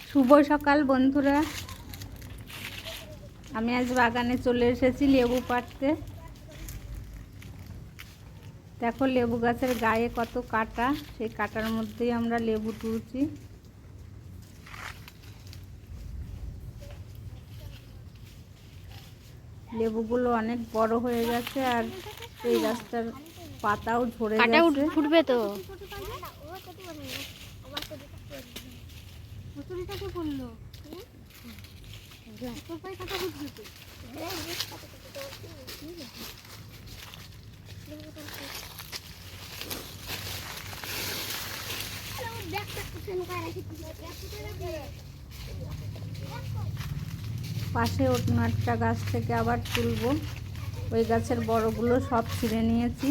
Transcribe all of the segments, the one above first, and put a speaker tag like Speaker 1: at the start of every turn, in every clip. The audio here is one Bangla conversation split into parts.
Speaker 1: শুভ সকাল বন্ধুরা, আমি আজ বাগানে চলে এসেছি লেবু পাড়তে। দেখো লেবু গাছের গায়ে কত কাটা, সেই কাটার মধ্যেই আমরা লেবু তুলছি। লেবুগুলো অনেক বড় হয়ে গেছে আর এই গাছটার পাতাও ঝরে গেছে।
Speaker 2: ফুটবে তো।
Speaker 1: পাশে অন্য একটা গাছ থেকে আবার তুলবো। ওই গাছের বড়গুলো সব ছিঁড়ে নিয়েছি।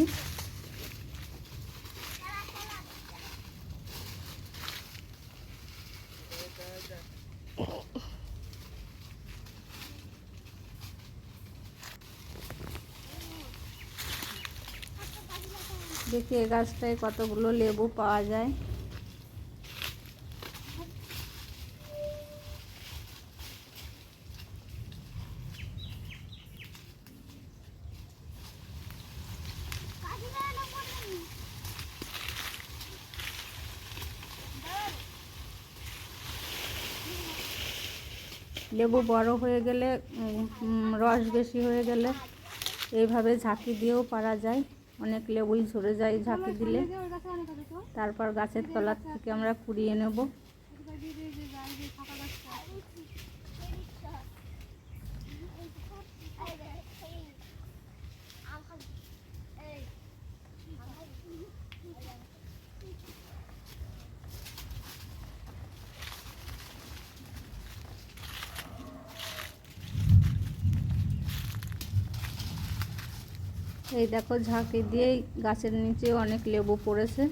Speaker 1: দেখি এই গাছটায় কতগুলো লেবু পাওয়া যায়। লেবু বড় হয়ে গেলে, রস বেশি হয়ে গেলে এইভাবে ঝাঁকি দিয়েও পারা যায়। অনেক লেবুই ঝরে যায় ঝাঁকি দিলে। তারপর গাছের তলার থেকে আমরা কুড়িয়ে নেব। এই দেখো ঝাঁকি দিয়ে গাছের নিচে অনেক লেবু পড়েছে।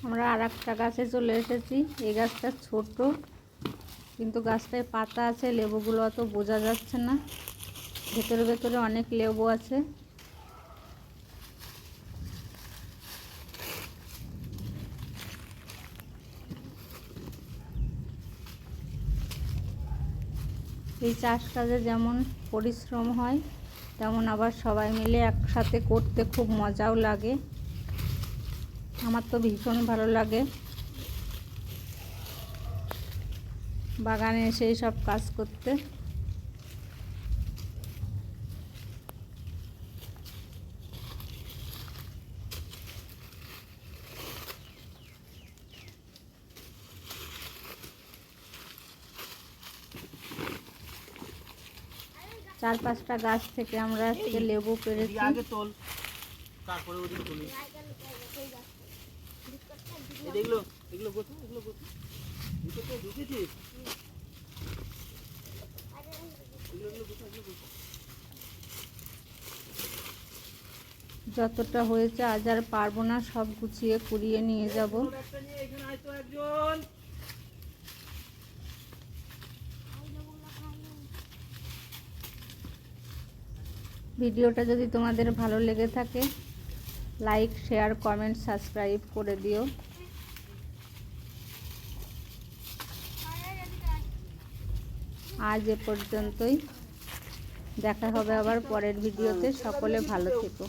Speaker 1: আমরা আর একটা গাছে চলে এসেছি। এই গাছটা ছোট, কিন্তু গাছটায় পাতা আছে, লেবুগুলো অত বোঝা যাচ্ছে না। ভেতরে ভেতরে অনেক লেবু আছে। এই চাষ কাজে যেমন পরিশ্রম হয়, তেমন আবার সবাই মিলে একসাথে করতে খুব মজাও লাগে। আমার তো ভীষণ ভালো লাগে বাগানে এসে সব কাজ করতে। চার পাঁচটা গাছ থেকে আমরা আজকে লেবু পেরেছি। যতটা হয়েছে আজ আর পারবো না, সব গুছিয়ে কুড়িয়ে নিয়ে যাব। ভিডিওটা যদি তোমাদের ভালো লেগে থাকে, লাইক, শেয়ার, কমেন্ট, সাবস্ক্রাইব করে দিও। আজ এ পর্যন্তই, দেখা হবে আবার পরের ভিডিওতে। সকলে ভালো থেকো।